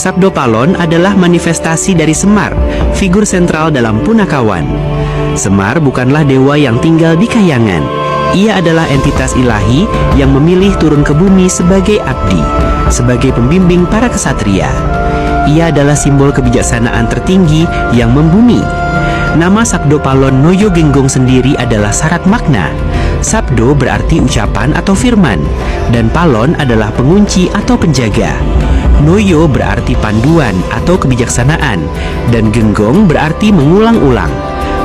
Sabdo Palon adalah manifestasi dari Semar, figur sentral dalam Punakawan. Semar bukanlah dewa yang tinggal di kayangan. Ia adalah entitas ilahi yang memilih turun ke bumi sebagai abdi, sebagai pembimbing para kesatria. Ia adalah simbol kebijaksanaan tertinggi yang membumi. Nama Sabdo Palon Noyo Genggong sendiri adalah syarat makna. Sabdo berarti ucapan atau firman, dan Palon adalah pengunci atau penjaga. Noyo berarti panduan atau kebijaksanaan, dan Genggong berarti mengulang-ulang.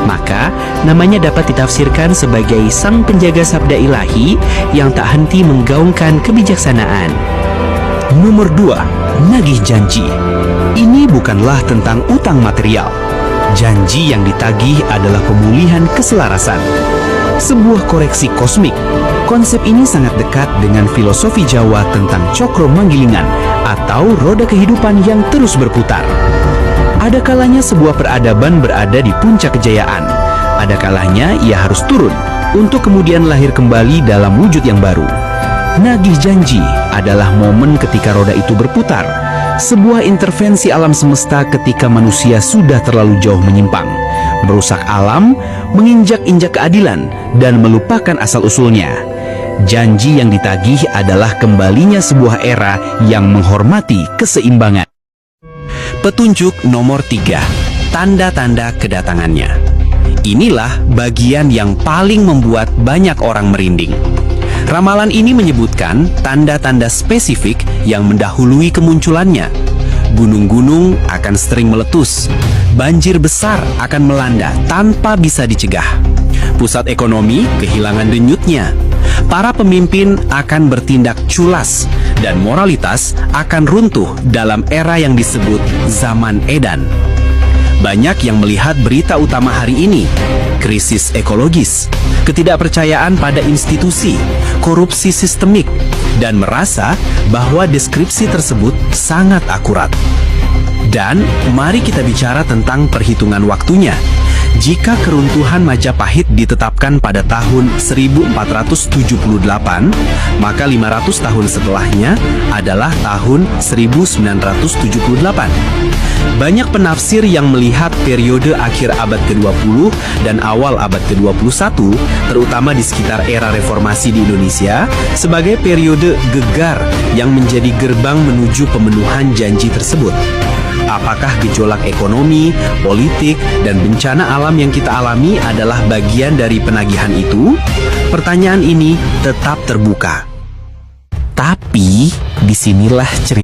Maka, namanya dapat ditafsirkan sebagai sang penjaga sabda ilahi yang tak henti menggaungkan kebijaksanaan. Nomor 2, nagih janji. Ini bukanlah tentang utang material. Janji yang ditagih adalah pemulihan keselarasan, sebuah koreksi kosmik. Konsep ini sangat dekat dengan filosofi Jawa tentang cokro manggilingan atau roda kehidupan yang terus berputar. Ada kalanya sebuah peradaban berada di puncak kejayaan. Ada kalanya ia harus turun untuk kemudian lahir kembali dalam wujud yang baru. Nagih janji adalah momen ketika roda itu berputar, sebuah intervensi alam semesta ketika manusia sudah terlalu jauh menyimpang, merusak alam, menginjak-injak keadilan, dan melupakan asal-usulnya. Janji yang ditagih adalah kembalinya sebuah era yang menghormati keseimbangan. Petunjuk nomor 3, tanda-tanda kedatangannya. Inilah bagian yang paling membuat banyak orang merinding. Ramalan ini menyebutkan tanda-tanda spesifik yang mendahului kemunculannya. Gunung-gunung akan sering meletus, banjir besar akan melanda tanpa bisa dicegah. Pusat ekonomi kehilangan denyutnya. Para pemimpin akan bertindak culas dan moralitas akan runtuh dalam era yang disebut zaman edan. Banyak yang melihat berita utama hari ini, krisis ekologis, ketidakpercayaan pada institusi, korupsi sistemik, dan merasa bahwa deskripsi tersebut sangat akurat. Dan mari kita bicara tentang perhitungan waktunya. Jika keruntuhan Majapahit ditetapkan pada tahun 1478, maka 500 tahun setelahnya adalah tahun 1978. Banyak penafsir yang melihat periode akhir abad ke-20 dan awal abad ke-21, terutama di sekitar era reformasi di Indonesia, sebagai periode gegar yang menjadi gerbang menuju pemenuhan janji tersebut. Apakah gejolak ekonomi, politik, dan bencana alam yang kita alami adalah bagian dari penagihan itu? Pertanyaan ini tetap terbuka. Tapi disinilah cerita